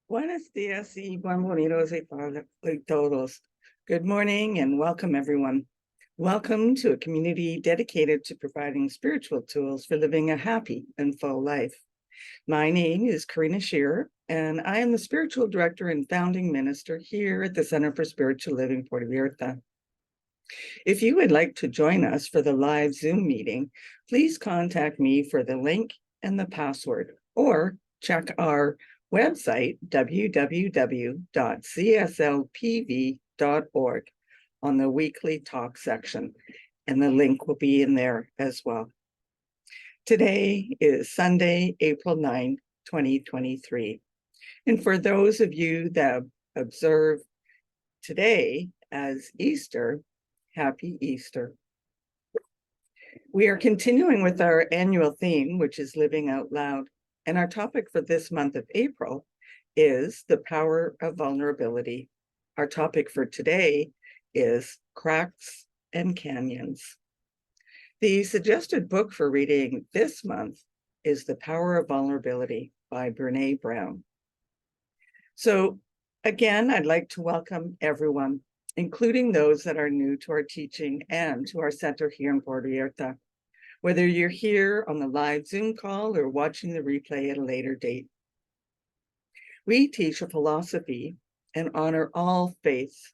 Buenos días y bienvenidos a todos. Good morning and welcome, everyone. Welcome to a community dedicated to providing spiritual tools for living a happy and full life. My name is Karina Shearer, and I am the spiritual director and founding minister here at the Center for Spiritual Living Puerto Vallarta. If you would like to join us for the live Zoom meeting, please contact me for the link and the password, or check our website, www.cslpv.org, on the weekly talk section, and the link will be in there as well. Today is Sunday, April 9, 2023. And for those of you that observe today as Easter, Happy Easter. We are continuing with our annual theme, which is Living Out Loud. And our topic for this month of April is the power of vulnerability. Our topic for today is cracks and canyons. The suggested book for reading this month is The Power of Vulnerability by Brene Brown. So again, I'd like to welcome everyone, including those that are new to our teaching and to our center here in Puerto Vallarta, whether you're here on the live Zoom call or watching the replay at a later date. We teach a philosophy and honor all faiths,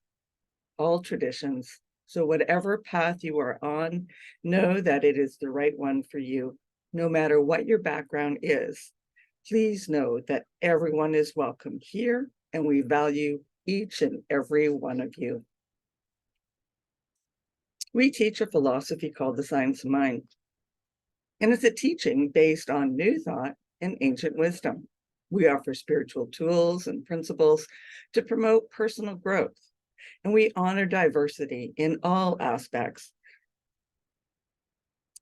all traditions. So whatever path you are on, know that it is the right one for you, no matter what your background is. Please know that everyone is welcome here, and we value each and every one of you. We teach a philosophy called the Science of Mind, and it's a teaching based on new thought and ancient wisdom. We offer spiritual tools and principles to promote personal growth, and we honor diversity in all aspects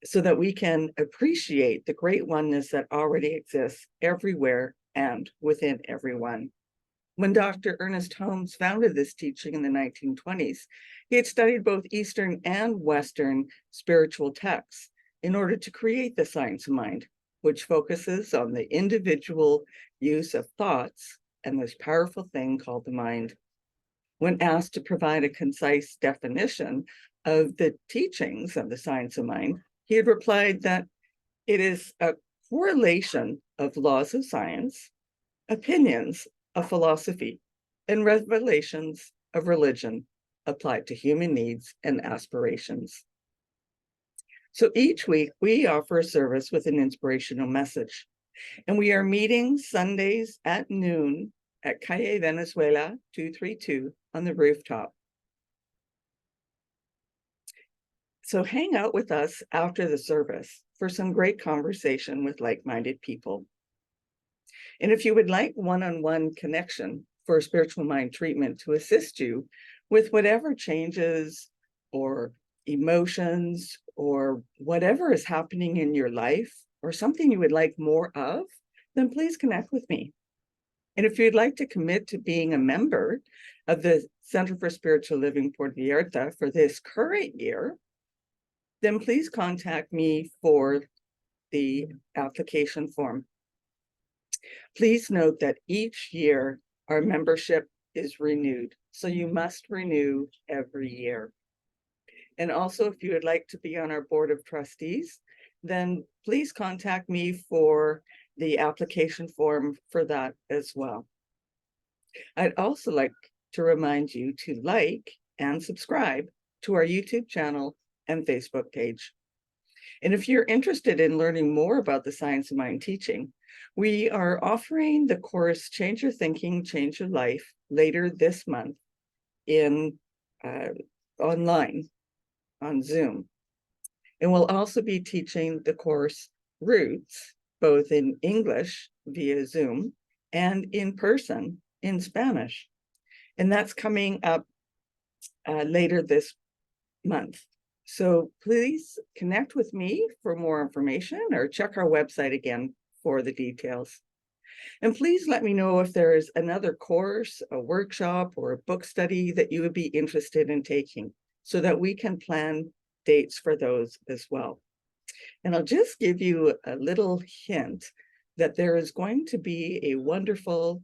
so that we can appreciate the great oneness that already exists everywhere and within everyone. When Dr. Ernest Holmes founded this teaching in the 1920s, he had studied both Eastern and Western spiritual texts in order to create the Science of Mind, which focuses on the individual use of thoughts and this powerful thing called the mind. When asked to provide a concise definition of the teachings of the Science of Mind, he had replied that it is a correlation of laws of science, opinions of philosophy, and revelations of religion applied to human needs and aspirations. So each week we offer a service with an inspirational message, and we are meeting Sundays at noon at Calle Venezuela 232 on the rooftop. So hang out with us after the service for some great conversation with like-minded people. And if you would like one-on-one connection for spiritual mind treatment to assist you with whatever changes or emotions or whatever is happening in your life or something you would like more of, then please connect with me. And if you'd like to commit to being a member of the Center for Spiritual Living Puerto Vallarta for this current year, then please contact me for the application form. Please note that each year our membership is renewed, so you must renew every year. And also, if you would like to be on our board of trustees, then please contact me for the application form for that as well. I'd also like to remind you to like and subscribe to our YouTube channel and Facebook page. And if you're interested in learning more about the Science of Mind teaching, we are offering the course Change Your Thinking, Change Your Life later this month in online on Zoom. And we'll also be teaching the course Roots, both in English via Zoom and in person in Spanish. And that's coming up later this month. So please connect with me for more information or check our website again for the details. And please let me know if there is another course, a workshop, or a book study that you would be interested in taking so that we can plan dates for those as well. And I'll just give you a little hint that there is going to be a wonderful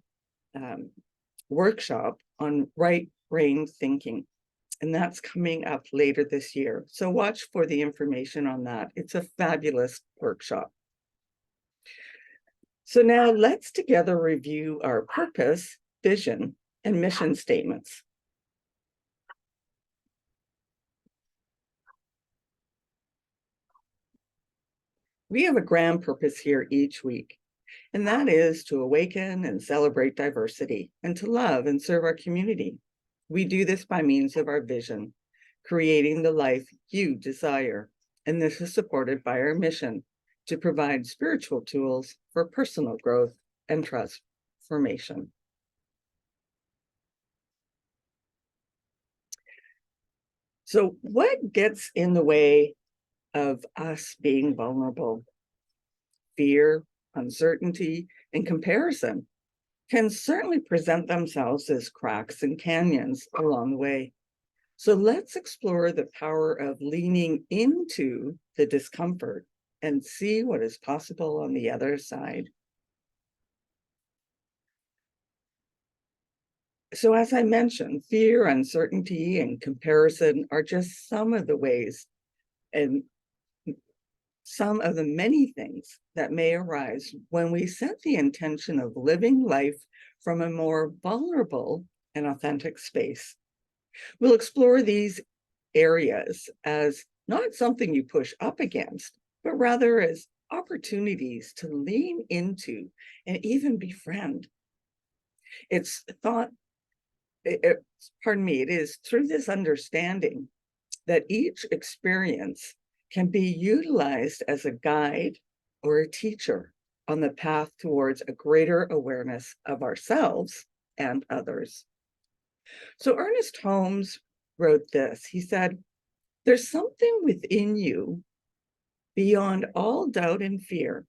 workshop on right brain thinking. And that's coming up later this year. So watch for the information on that. It's a fabulous workshop. So now let's together review our purpose, vision, and mission statements. We have a grand purpose here each week, and that is to awaken and celebrate diversity and to love and serve our community. We do this by means of our vision, creating the life you desire. And this is supported by our mission to provide spiritual tools for personal growth and transformation. So what gets in the way of us being vulnerable? Fear, uncertainty, and comparison can certainly present themselves as cracks and canyons along the way. So let's explore the power of leaning into the discomfort and see what is possible on the other side. So as I mentioned, fear, uncertainty, and comparison are just some of the ways and some of the many things that may arise when we set the intention of living life from a more vulnerable and authentic space. We'll explore these areas as not something you push up against, but rather as opportunities to lean into and even befriend. It's thought, it is through this understanding that each experience can be utilized as a guide or a teacher on the path towards a greater awareness of ourselves and others. So Ernest Holmes wrote this. He said, "There's something within you beyond all doubt and fear,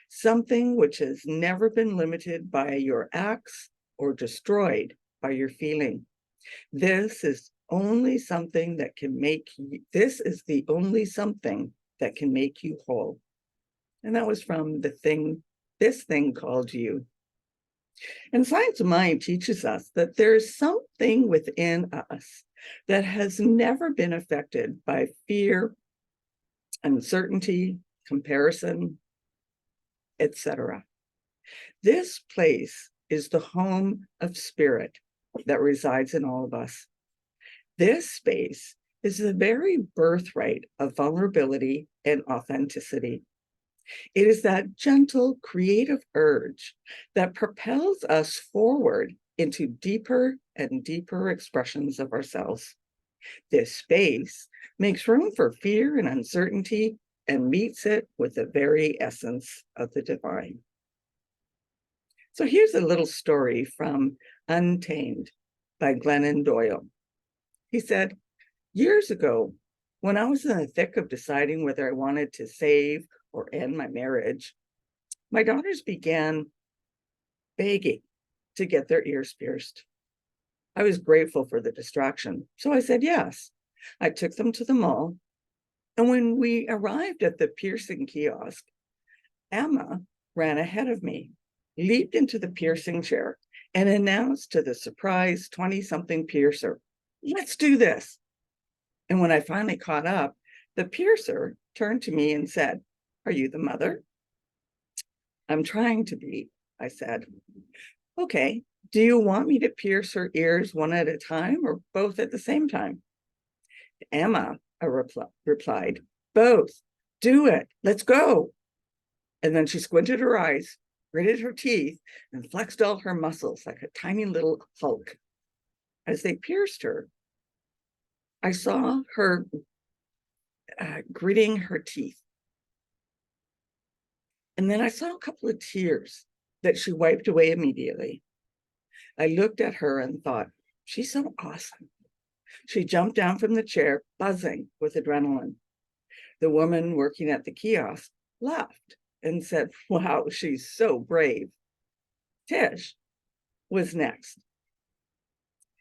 something which has never been limited by your acts or destroyed by your feeling. This is the only something that can make you whole." And that was from This Thing Called You. And Science of Mind teaches us that there's something within us that has never been affected by fear, uncertainty, comparison, etc. This place is the home of spirit that resides in all of us. This space is the very birthright of vulnerability and authenticity. It is that gentle, creative urge that propels us forward into deeper and deeper expressions of ourselves. This space makes room for fear and uncertainty and meets it with the very essence of the divine. So here's a little story from Untamed by Glennon Doyle. He said, "Years ago, when I was in the thick of deciding whether I wanted to save or end my marriage, my daughters began begging to get their ears pierced. I was grateful for the distraction, so I said yes. I took them to the mall, and when we arrived at the piercing kiosk, Emma ran ahead of me, leaped into the piercing chair, and announced to the surprised 20-something piercer, 'Let's do this.' And when I finally caught up, the piercer turned to me and said, 'Are you the mother?' 'I'm trying to be,' I said. 'Okay, do you want me to pierce her ears one at a time or both at the same time?' 'Emma,' I replied, 'both. Do it. Let's go.' And then she squinted her eyes, gritted her teeth, and flexed all her muscles like a tiny little Hulk. As they pierced her, I saw her gritting her teeth. And then I saw a couple of tears that she wiped away immediately. I looked at her and thought, she's so awesome. She jumped down from the chair, buzzing with adrenaline. The woman working at the kiosk laughed and said, 'Wow, she's so brave.' Tish was next.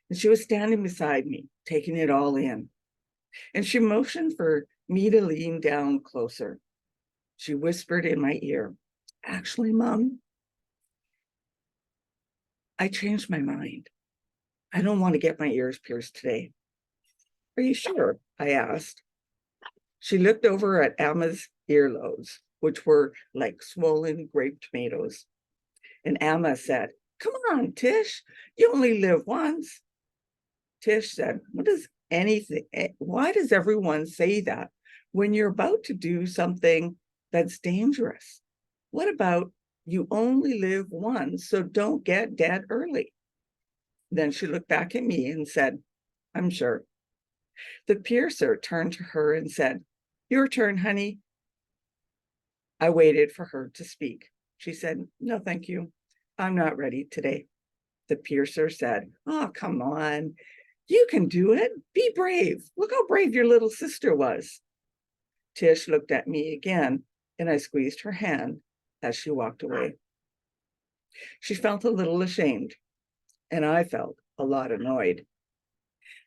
And she was standing beside me, taking it all in. And she motioned for me to lean down closer. She whispered in my ear, 'Actually, Mom, I changed my mind. I don't want to get my ears pierced today. Are you sure? I asked. She looked over at Emma's earlobes, which were like swollen grape tomatoes. And Emma said, "Come on, Tish, you only live once." Tish said, why does everyone say that when you're about to do something that's dangerous? What about you only live once, so don't get dead early? Then she looked back at me and said, "I'm sure." The piercer turned to her and said, "Your turn, honey." I waited for her to speak. She said, "No, thank you. I'm not ready today." The piercer said, "Oh, come on. You can do it. Be brave. Look how brave your little sister was." Tish looked at me again, and I squeezed her hand as she walked away. She felt a little ashamed, and I felt a lot annoyed.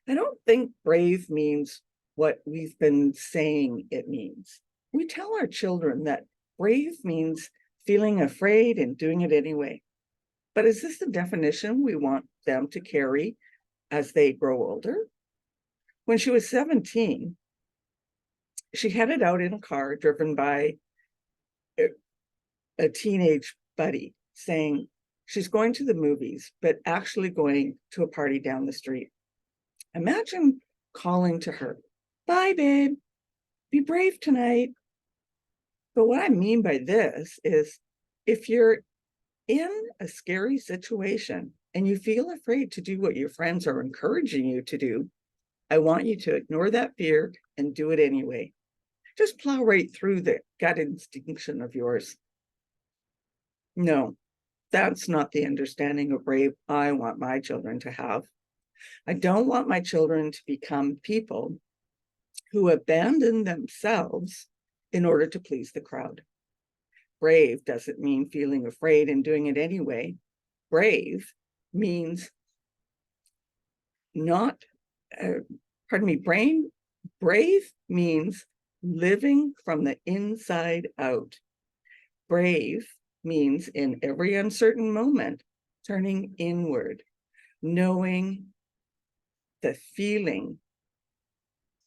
I don't think brave means what we've been saying it means. We tell our children that brave means feeling afraid and doing it anyway. But is this the definition we want them to carry as they grow older? When she was 17, she headed out in a car driven by a teenage buddy, saying she's going to the movies, but actually going to a party down the street. Imagine calling to her, "Bye, babe. Be brave tonight." But what I mean by this is if you're in a scary situation and you feel afraid to do what your friends are encouraging you to do, I want you to ignore that fear and do it anyway. Just plow right through the gut instinction of yours. No, that's not the understanding of brave I want my children to have. I don't want my children to become people who abandon themselves in order to please the crowd. Brave doesn't mean feeling afraid and doing it anyway. Brave means brave means living from the inside out. Brave means in every uncertain moment, turning inward, knowing the feeling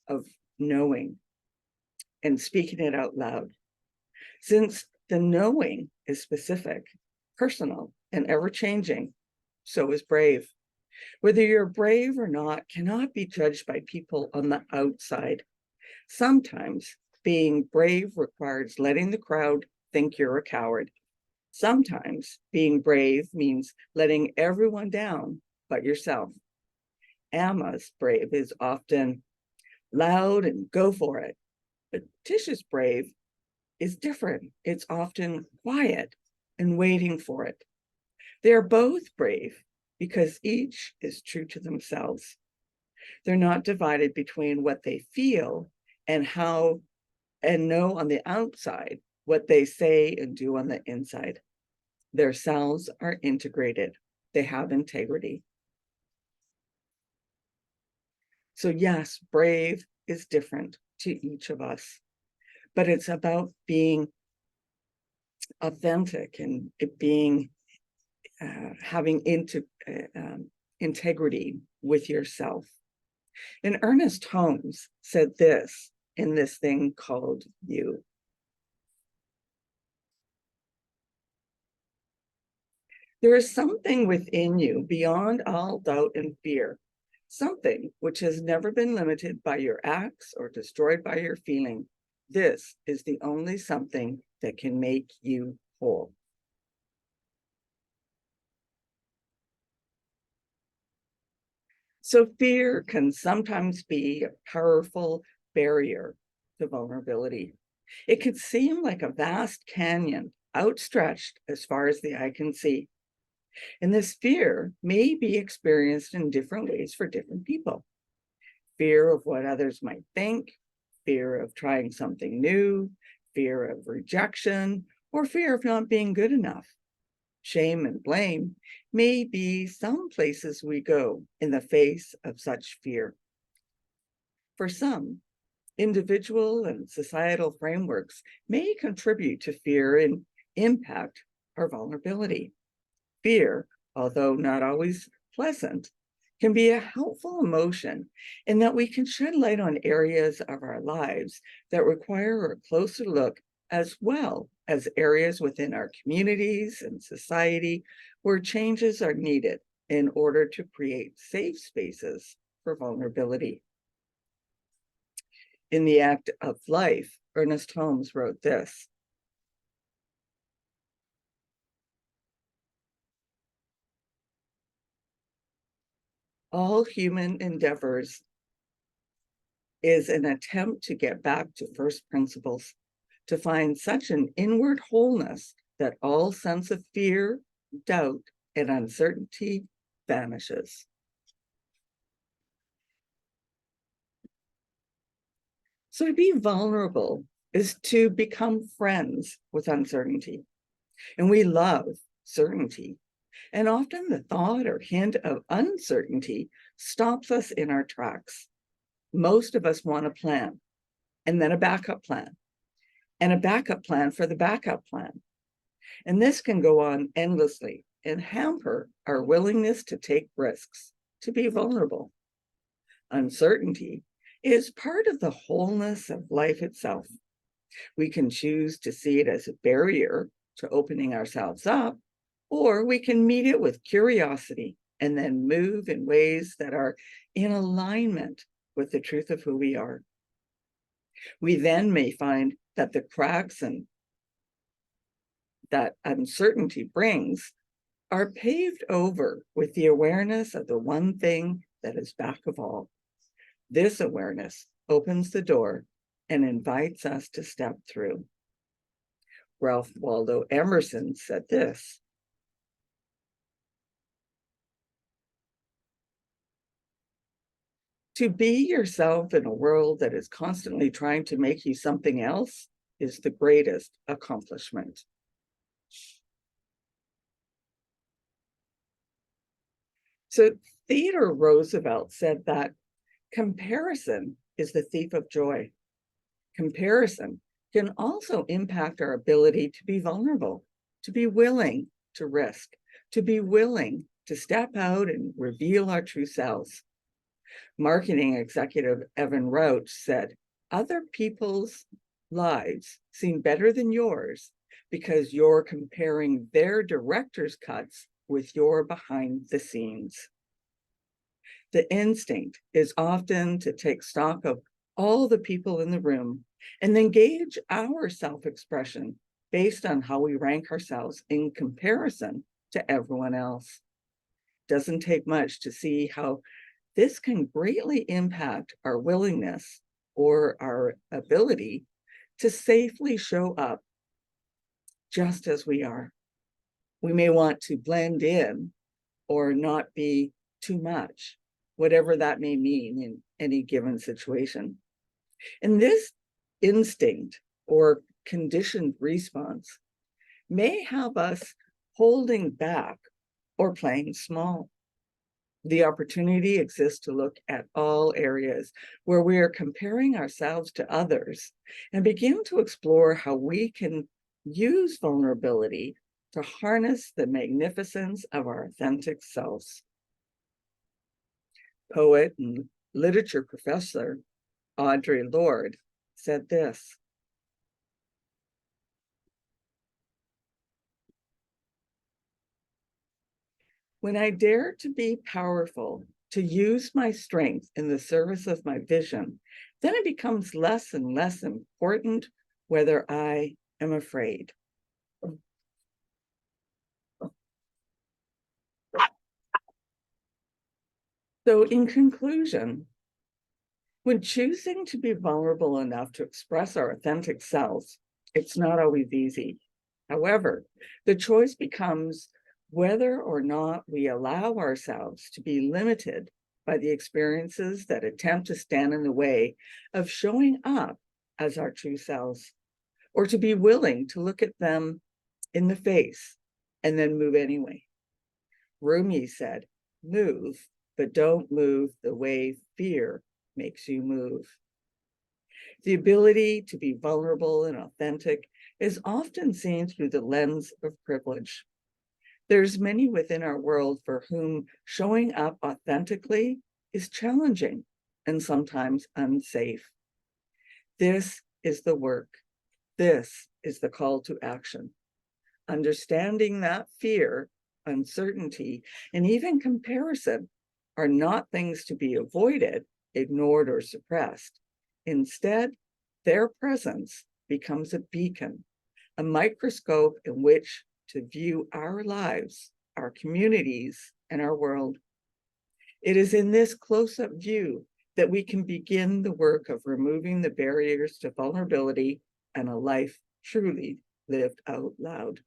of knowing and speaking it out loud. Since the knowing is specific, personal, and ever-changing, so is brave. Whether you're brave or not cannot be judged by people on the outside. Sometimes being brave requires letting the crowd think you're a coward. Sometimes being brave means letting everyone down but yourself. Emma's brave is often loud and go for it, but Tish's brave is different. It's often quiet and waiting for it. They're both brave because each is true to themselves. They're not divided between what they feel and know on the outside what they say and do on the inside. Their selves are integrated. They have integrity. So yes, brave is different to each of us, but it's about being authentic and having integrity with yourself. And Ernest Holmes said this in this thing called You. There is something within you beyond all doubt and fear, something which has never been limited by your acts or destroyed by your feeling. This is the only something that can make you whole. So fear can sometimes be a powerful barrier to vulnerability. It could seem like a vast canyon outstretched as far as the eye can see. And this fear may be experienced in different ways for different people. Fear of what others might think, fear of trying something new, fear of rejection, or fear of not being good enough. Shame and blame may be some places we go in the face of such fear. For some, individual and societal frameworks may contribute to fear and impact our vulnerability. Fear although not always pleasant, can be a helpful emotion in that we can shed light on areas of our lives that require a closer look, as well as areas within our communities and society where changes are needed in order to create safe spaces for vulnerability. In The Act of Life, Ernest Holmes wrote this: all human endeavors is an attempt to get back to first principles, to find such an inward wholeness that all sense of fear, doubt, and uncertainty vanishes. So to be vulnerable is to become friends with uncertainty. And we love certainty. And often the thought or hint of uncertainty stops us in our tracks. Most of us want a plan, and then a backup plan, and a backup plan for the backup plan. And this can go on endlessly and hamper our willingness to take risks, to be vulnerable. Uncertainty is part of the wholeness of life itself. We can choose to see it as a barrier to opening ourselves up, or we can meet it with curiosity and then move in ways that are in alignment with the truth of who we are. We then may find that the cracks and that uncertainty brings are paved over with the awareness of the one thing that is back of all. This awareness opens the door and invites us to step through. Ralph Waldo Emerson said this: to be yourself in a world that is constantly trying to make you something else is the greatest accomplishment. So Theodore Roosevelt said that comparison is the thief of joy. Comparison can also impact our ability to be vulnerable, to be willing to risk, to be willing to step out and reveal our true selves. Marketing executive Evan Roach said, other people's lives seem better than yours because you're comparing their director's cuts with your behind the scenes. The instinct is often to take stock of all the people in the room and then gauge our self-expression based on how we rank ourselves in comparison to everyone else. Doesn't take much to see how this can greatly impact our willingness or our ability to safely show up just as we are. We may want to blend in or not be too much, whatever that may mean in any given situation. And this instinct or conditioned response may have us holding back or playing small. The opportunity exists to look at all areas where we are comparing ourselves to others and begin to explore how we can use vulnerability to harness the magnificence of our authentic selves. Poet and literature professor Audre Lorde said this: when I dare to be powerful, to use my strength in the service of my vision, then it becomes less and less important whether I am afraid. So in conclusion, when choosing to be vulnerable enough to express our authentic selves, it's not always easy. However, the choice becomes whether or not we allow ourselves to be limited by the experiences that attempt to stand in the way of showing up as our true selves, or to be willing to look at them in the face and then move anyway. Rumi said, move, but don't move the way fear makes you move. The ability to be vulnerable and authentic is often seen through the lens of privilege. There's many within our world for whom showing up authentically is challenging and sometimes unsafe. This is the work. This is the call to action. Understanding that fear, uncertainty, and even comparison are not things to be avoided, ignored, or suppressed. Instead, their presence becomes a beacon, a microscope in which to view our lives, our communities, and our world. It is in this close-up view that we can begin the work of removing the barriers to vulnerability and a life truly lived out loud.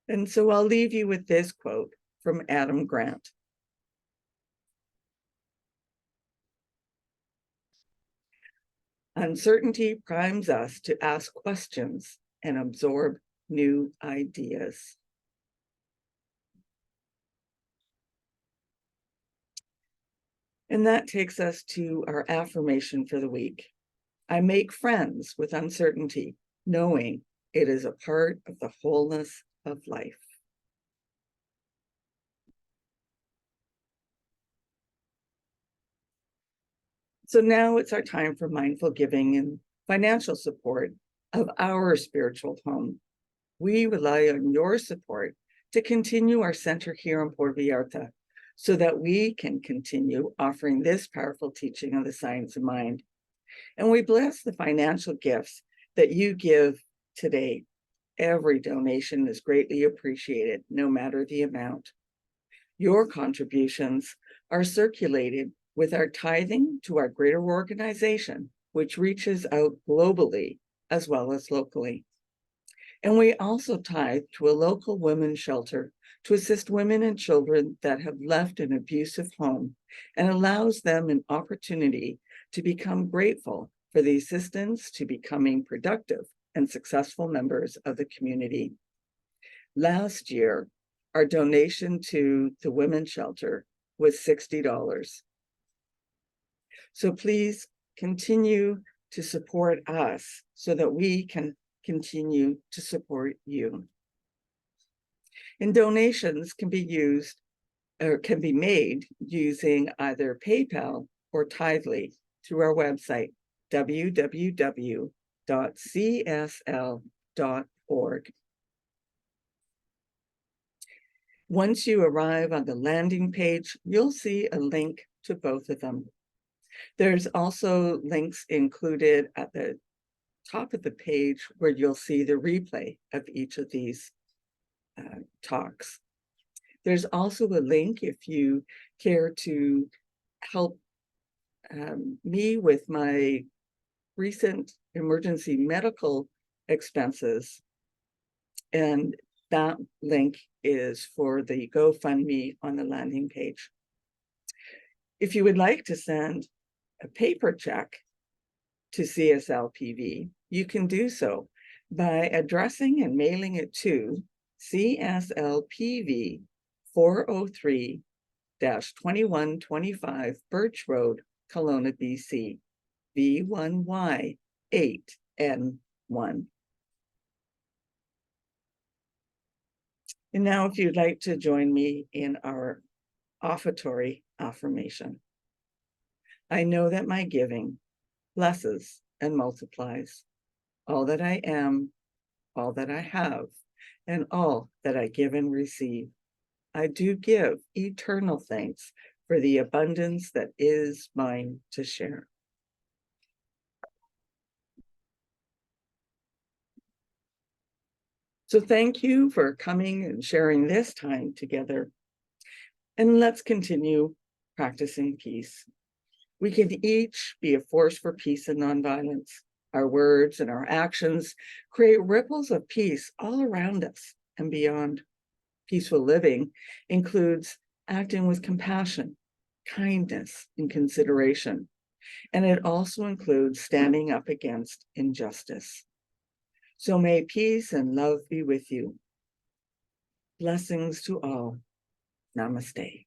And so I'll leave you with this quote from Adam Grant. Uncertainty primes us to ask questions and absorb new ideas. And that takes us to our affirmation for the week. I make friends with uncertainty, knowing it is a part of the wholeness of life. So now it's our time for mindful giving and financial support of our spiritual home. We rely on your support to continue our center here in Puerto Vallarta so that we can continue offering this powerful teaching of the science of mind. And we bless the financial gifts that you give today. Every donation is greatly appreciated, no matter the amount. Your contributions are circulated with our tithing to our greater organization, which reaches out globally as well as locally. And we also tithe to a local women's shelter to assist women and children that have left an abusive home and allows them an opportunity to become grateful for the assistance to becoming productive and successful members of the community. Last year, our donation to the women's shelter was $60. So please continue to support us so that we can continue to support you. And donations can be used or can be made using either PayPal or Tithely through our website, www.csl.org. Once you arrive on the landing page, you'll see a link to both of them. There's also links included at the top of the page where you'll see the replay of each of these talks. There's also a link if you care to help me with my recent emergency medical expenses. And that link is for the GoFundMe on the landing page. If you would like to send a paper check to CSLPV, you can do so by addressing and mailing it to CSLPV 403-2125 Birch Road, Kelowna, BC, V1Y8N1. And now if you'd like to join me in our offertory affirmation. I know that my giving blesses and multiplies all that I am, all that I have, and all that I give and receive. I do give eternal thanks for the abundance that is mine to share. So thank you for coming and sharing this time together. And let's continue practicing peace. We can each be a force for peace and nonviolence. Our words and our actions create ripples of peace all around us and beyond. Peaceful living includes acting with compassion, kindness, and consideration. And it also includes standing up against injustice. So may peace and love be with you. Blessings to all. Namaste.